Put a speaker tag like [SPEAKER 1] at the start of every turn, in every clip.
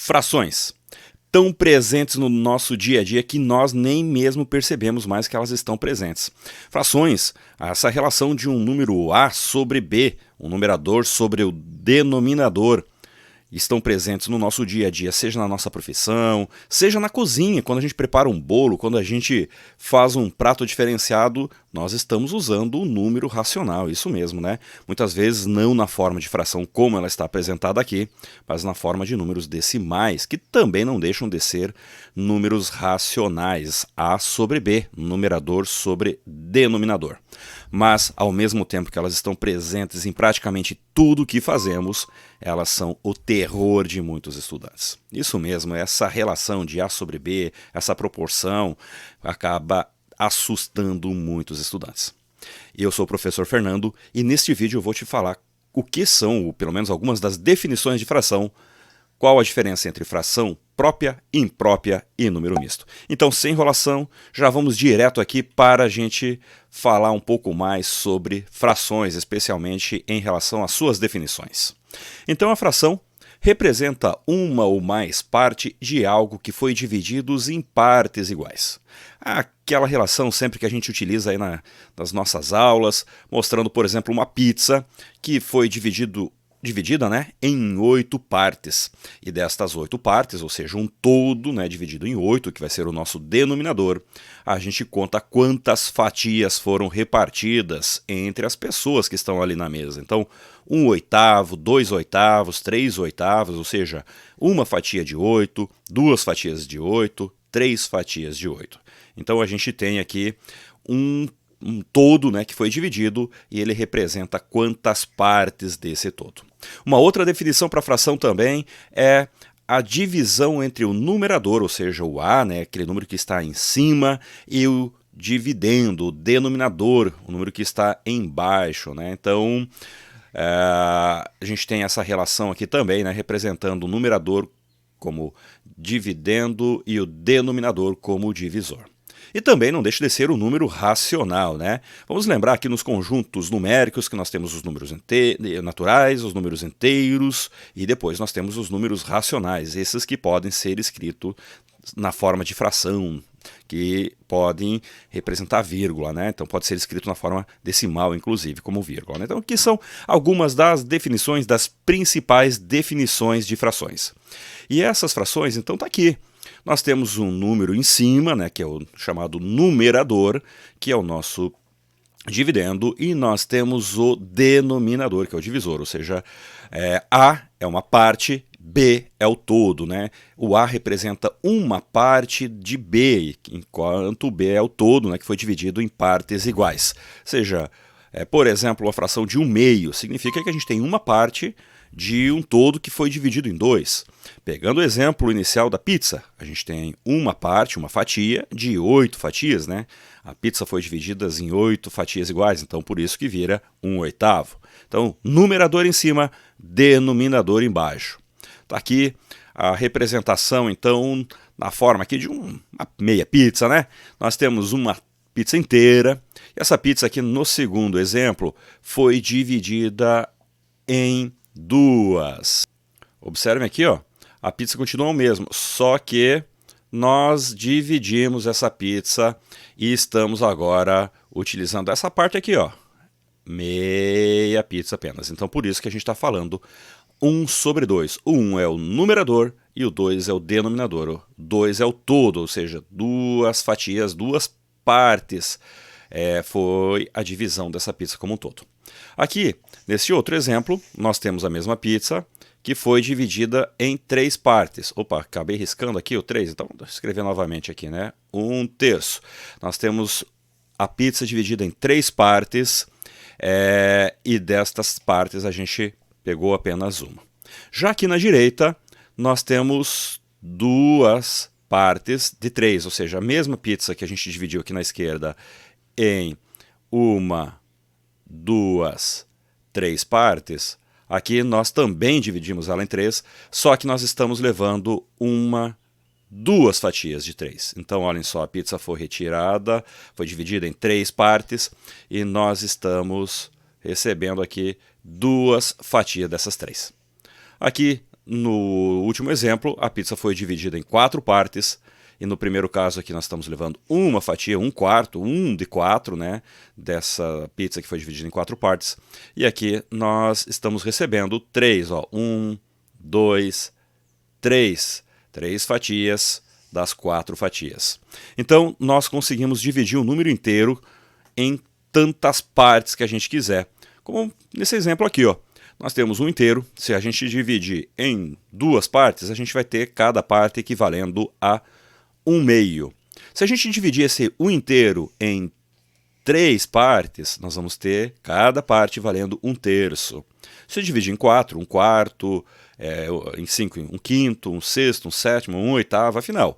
[SPEAKER 1] Frações. Tão presentes no nosso dia a dia que nós nem mesmo percebemos mais que elas estão presentes. Frações, essa relação de um número A sobre B, um numerador sobre o denominador, estão presentes no nosso dia a dia, seja na nossa profissão, seja na cozinha, quando a gente prepara um bolo, quando a gente faz um prato diferenciado, nós estamos usando o número racional, isso mesmo, né? Muitas vezes não na forma de fração como ela está apresentada aqui, mas na forma de números decimais, que também não deixam de ser números racionais, A sobre B, numerador sobre denominador. Mas, ao mesmo tempo que elas estão presentes em praticamente tudo que fazemos, elas são o terror de muitos estudantes. Isso mesmo, essa relação de A sobre B, essa proporção, acaba assustando muitos estudantes. Eu sou o professor Fernando e neste vídeo eu vou te falar o que são, ou pelo menos algumas das definições de fração, qual a diferença entre fração própria, imprópria e número misto. Então, sem enrolação, já vamos direto aqui para a gente falar um pouco mais sobre frações, especialmente em relação às suas definições. Então, a fração representa uma ou mais partes de algo que foi dividido em partes iguais. Aquela relação sempre que a gente utiliza aí nas nossas aulas, mostrando, por exemplo, uma pizza que foi dividida, né, em 8 partes. E destas 8 partes, ou seja, um todo, né, dividido em 8, que vai ser o nosso denominador, a gente conta quantas fatias foram repartidas entre as pessoas que estão ali na mesa. Então, 1/8, 2/8, 3/8, ou seja, uma fatia de 8, 2 fatias de 8, 3 fatias de 8. Então, a gente tem aqui um todo, né, que foi dividido e ele representa quantas partes desse todo. Uma outra definição para fração também é a divisão entre o numerador, ou seja, o A, né, aquele número que está em cima, e o dividendo, o denominador, o número que está embaixo, né? Então, a gente tem essa relação aqui também, né, representando o numerador como dividendo e o denominador como divisor. E também não deixa de ser o número racional, né? Vamos lembrar que nos conjuntos numéricos que nós temos os números naturais, os números inteiros e depois nós temos os números racionais, esses que podem ser escritos na forma de fração, que podem representar vírgula, né? Então pode ser escrito na forma decimal, inclusive, como vírgula, né? Então aqui são algumas das definições, das principais definições de frações. E essas frações, então, tá aqui. Nós temos um número em cima, né, que é o chamado numerador, que é o nosso dividendo, e nós temos o denominador, que é o divisor, ou seja, A é uma parte, B é o todo, né? O A representa uma parte de B, enquanto o B é o todo, né, que foi dividido em partes iguais. Ou seja, por exemplo, a fração de 1/2 significa que a gente tem uma parte de um todo que foi dividido em 2. Pegando o exemplo inicial da pizza, a gente tem uma parte, uma fatia, de 8 fatias, né? A pizza foi dividida em 8 fatias iguais, então por isso que vira 1/8. Então, numerador em cima, denominador embaixo. Está aqui a representação, então, na forma aqui de uma meia pizza, né? Nós temos uma pizza inteira, e essa pizza aqui, no segundo exemplo, foi dividida em 2. Observem aqui, ó, a pizza continua o mesmo, só que nós dividimos essa pizza e estamos agora utilizando essa parte aqui, ó, meia pizza apenas. Então por isso que a gente está falando 1/2. O 1 é o numerador e o 2 é o denominador. O 2 é o todo, ou seja, 2 fatias, 2 partes. Foi a divisão dessa pizza como um todo. Aqui, nesse outro exemplo, nós temos a mesma pizza que foi dividida em 3 partes. Opa, acabei riscando aqui o 3, então vou escrever novamente aqui, né? 1/3. Nós temos a pizza dividida em 3 partes e destas partes a gente pegou apenas uma. Já aqui na direita, nós temos 2 partes de 3, ou seja, a mesma pizza que a gente dividiu aqui na esquerda em 1, 2, 3 partes, aqui nós também dividimos ela em 3, só que nós estamos levando 2 fatias de 3. Então, olhem só, a pizza foi retirada, foi dividida em 3 partes e nós estamos recebendo aqui 2 fatias dessas 3. Aqui no último exemplo, a pizza foi dividida em 4 partes. E no primeiro caso aqui nós estamos levando uma fatia, 1/4, 1 de 4, né, dessa pizza que foi dividida em 4 partes. E aqui nós estamos recebendo 3, ó, 1, 2, 3. 3 fatias das 4 fatias. Então nós conseguimos dividir o número inteiro em tantas partes que a gente quiser. Como nesse exemplo aqui, ó. Nós temos um inteiro. Se a gente dividir em 2 partes, a gente vai ter cada parte equivalendo a 1/2. Se a gente dividir esse 1 inteiro em 3 partes, nós vamos ter cada parte valendo 1/3. Se dividir em 4, 1/4, em 5, 1/5, 1/6, 1/7, 1/8, afinal.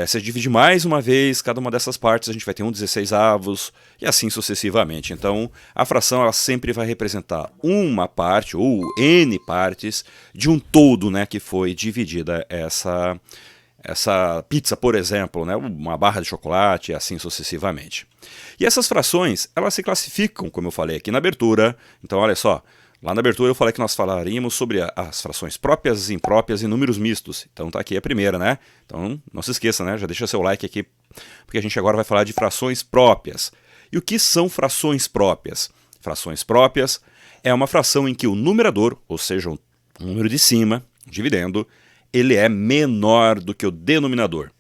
[SPEAKER 1] Se dividir mais uma vez cada uma dessas partes, a gente vai ter 1/16 e assim sucessivamente. Então, a fração ela sempre vai representar uma parte ou n partes de um todo, né, que foi dividida essa pizza, por exemplo, né, uma barra de chocolate e assim sucessivamente. E essas frações, elas se classificam, como eu falei aqui na abertura. Então, olha só, lá na abertura eu falei que nós falaríamos sobre as frações próprias, impróprias e números mistos. Então tá aqui a primeira, né? Então não se esqueça, né? Já deixa seu like aqui, porque a gente agora vai falar de frações próprias. E o que são frações próprias? Frações próprias é uma fração em que o numerador, ou seja, o número de cima, dividendo, ele é menor do que o denominador.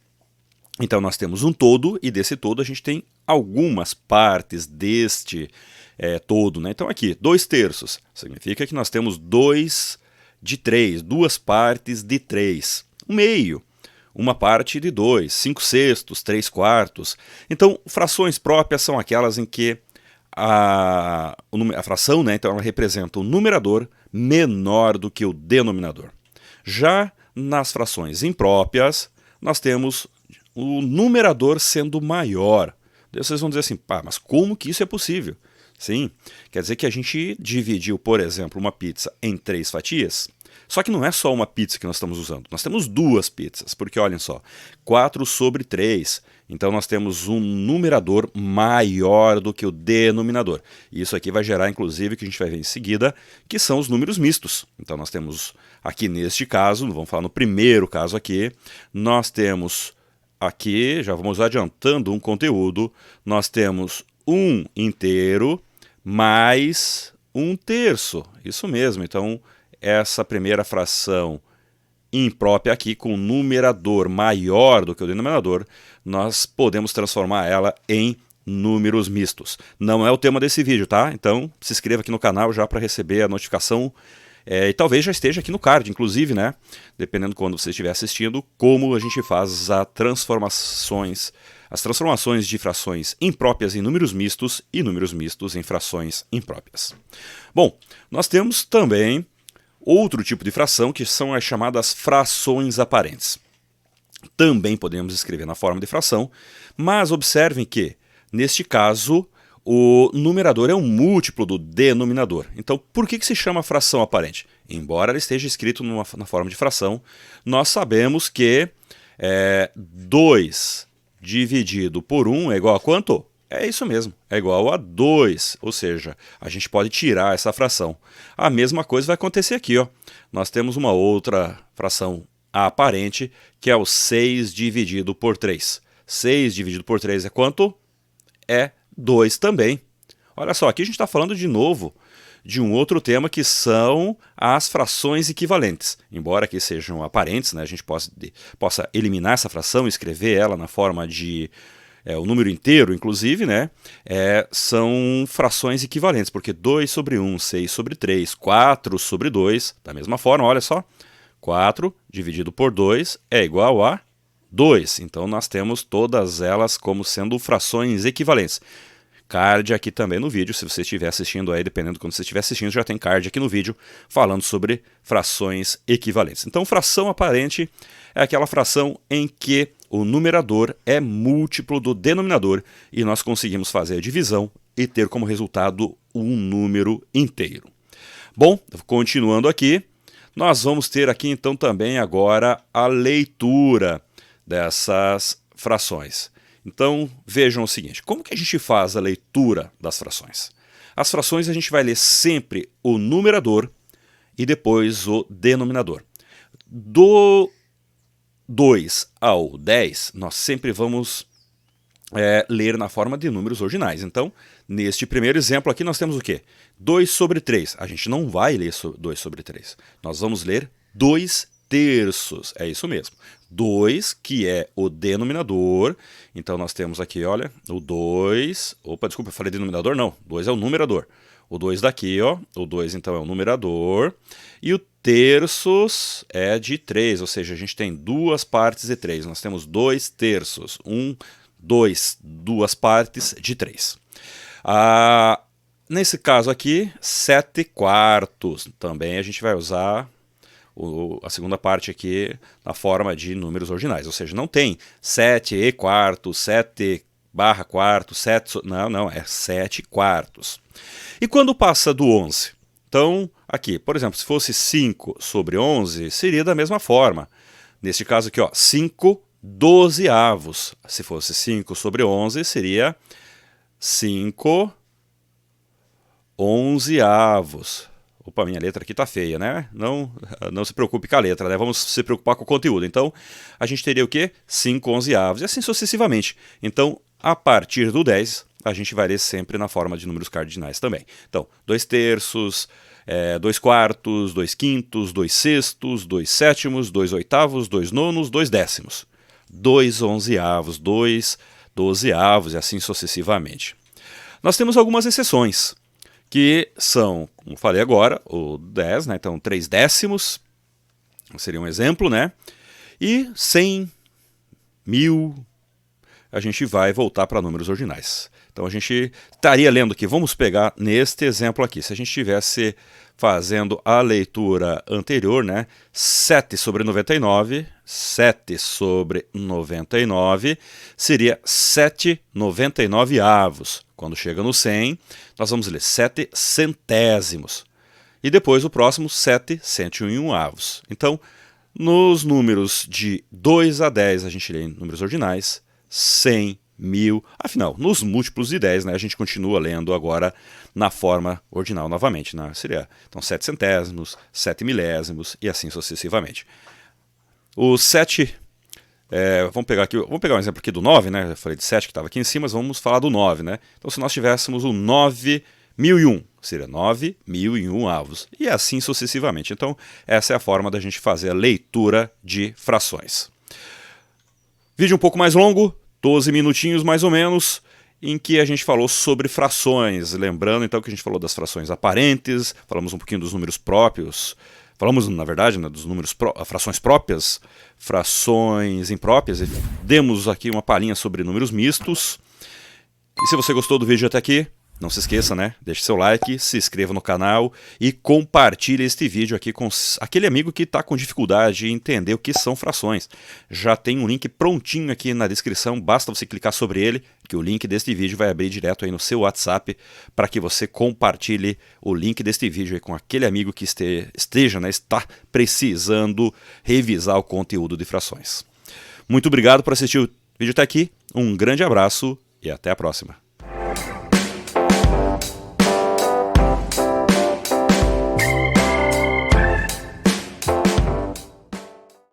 [SPEAKER 1] Então nós temos um todo, e desse todo a gente tem algumas partes deste todo, né? Então aqui, 2/3, significa que nós temos 2 de 3, 2 partes de 3. 1/2, uma parte de 2, 5/6, 3/4. Então, frações próprias são aquelas em que a fração, né, então ela representa o numerador menor do que o denominador. Já nas frações impróprias, nós temos o numerador sendo maior. Daí vocês vão dizer assim, pá, mas como que isso é possível? Sim, quer dizer que a gente dividiu, por exemplo, uma pizza em 3 fatias, só que não é só uma pizza que nós estamos usando, nós temos 2 pizzas, porque olhem só, 4/3, então nós temos um numerador maior do que o denominador. E isso aqui vai gerar, inclusive, o que a gente vai ver em seguida, que são os números mistos. Então nós temos aqui neste caso, vamos falar no primeiro caso aqui, nós temos aqui, já vamos adiantando um conteúdo, nós temos 1 inteiro mais 1/3. Isso mesmo, então essa primeira fração imprópria aqui, com numerador maior do que o denominador, nós podemos transformar ela em números mistos. Não é o tema desse vídeo, tá? Então se inscreva aqui no canal já para receber a notificação. E talvez já esteja aqui no card, inclusive, né? Dependendo de quando você estiver assistindo, como a gente faz as transformações de frações impróprias em números mistos e números mistos em frações impróprias. Bom, nós temos também outro tipo de fração, que são as chamadas frações aparentes. Também podemos escrever na forma de fração, mas observem que, neste caso, o numerador é um múltiplo do denominador. Então, por que se chama fração aparente? Embora ela esteja escrito na forma de fração, nós sabemos que 2 dividido por 1 é igual a quanto? É isso mesmo, é igual a 2, ou seja, a gente pode tirar essa fração. A mesma coisa vai acontecer aqui, ó. Nós temos uma outra fração aparente, que é o 6 dividido por 3. 6 dividido por 3 é quanto? É 2 também. Olha só, aqui a gente está falando de novo de um outro tema, que são as frações equivalentes. Embora aqui sejam aparentes, né, a gente possa eliminar essa fração e escrever ela na forma de o número inteiro, inclusive, né, são frações equivalentes, porque 2/1, 6/3, 4/2, da mesma forma, olha só, 4 dividido por 2 é igual a 2. Então nós temos todas elas como sendo frações equivalentes. Card aqui também no vídeo, se você estiver assistindo aí, dependendo de quando você estiver assistindo, já tem card aqui no vídeo falando sobre frações equivalentes. Então, fração aparente é aquela fração em que o numerador é múltiplo do denominador e nós conseguimos fazer a divisão e ter como resultado um número inteiro. Bom, continuando aqui, nós vamos ter aqui então também agora a leitura dessas frações. Então vejam o seguinte, como que a gente faz a leitura das frações? As frações a gente vai ler sempre o numerador e depois o denominador. Do 2 ao 10, nós sempre vamos ler na forma de números ordinais. Então, neste primeiro exemplo aqui, nós temos o quê? 2 sobre 3. A gente não vai ler 2 sobre 3. Nós vamos ler 2 terços. É isso mesmo. 2, que é o denominador. Então, nós temos aqui, olha, o 2... Opa, desculpa, eu falei denominador? Não, 2 é o numerador. O 2 daqui, ó, o 2 então é o numerador. E o terços é de 3, ou seja, a gente tem duas partes de 3. Nós temos 2 terços. 1, 2, duas partes de 3. Nesse caso aqui, 7 quartos. Também a gente vai usar a segunda parte aqui na forma de números ordinais. Ou seja, não tem 7 e quarto, 7 barra quarto, 7... Não, é 7 quartos. E quando passa do 11? Então, aqui, por exemplo, se fosse 5 sobre 11, seria da mesma forma. Neste caso aqui, ó, 5 dozeavos. Se fosse 5 sobre 11, seria 5 onzeavos. Opa, minha letra aqui tá feia, né? Não se preocupe com a letra, né? Vamos se preocupar com o conteúdo. Então, a gente teria o quê? 5 onzeavos, e assim sucessivamente. Então, a partir do 10, a gente vai ler sempre na forma de números cardinais também. Então, 2 terços, 2 quartos, 2 quintos, 2 sextos, 2 sétimos, 2 oitavos, 2 nonos, 2 décimos. 2 onzeavos, 2 dozeavos e assim sucessivamente. Nós temos algumas exceções, que são, como falei agora, o 10, né? Então 3 décimos seria um exemplo, né? E 100, 1000, a gente vai voltar para números ordinais. Então a gente estaria lendo aqui, vamos pegar neste exemplo aqui, se a gente estivesse fazendo a leitura anterior, né? 7 sobre 99, 7 sobre 99 seria 7 99avos. Quando chega no 100, nós vamos ler 7 centésimos. E depois o próximo, 7 101avos. Então, nos números de 2 a 10, a gente lê em números ordinais, 100, 1000, afinal, nos múltiplos de 10, né, a gente continua lendo agora na forma ordinal novamente, né, seria então 7 centésimos, 7 milésimos e assim sucessivamente. O 7, vamos pegar um exemplo aqui do 9, né, eu falei de 7 que estava aqui em cima, mas vamos falar do 9, né, então se nós tivéssemos o 9001, seria 9001avos, e assim sucessivamente. Então essa é a forma da gente fazer a leitura de frações. Vídeo um pouco mais longo, 12 minutinhos mais ou menos, em que a gente falou sobre frações. Lembrando então que a gente falou das frações aparentes, falamos um pouquinho dos números próprios, falamos na verdade, né, dos números frações próprias, frações impróprias, e demos aqui uma palhinha sobre números mistos. E se você gostou do vídeo até aqui, não se esqueça, né? Deixe seu like, se inscreva no canal e compartilhe este vídeo aqui com aquele amigo que está com dificuldade em entender o que são frações. Já tem um link prontinho aqui na descrição, basta você clicar sobre ele, que o link deste vídeo vai abrir direto aí no seu WhatsApp para que você compartilhe o link deste vídeo aí com aquele amigo que está precisando revisar o conteúdo de frações. Muito obrigado por assistir o vídeo até aqui, um grande abraço e até a próxima.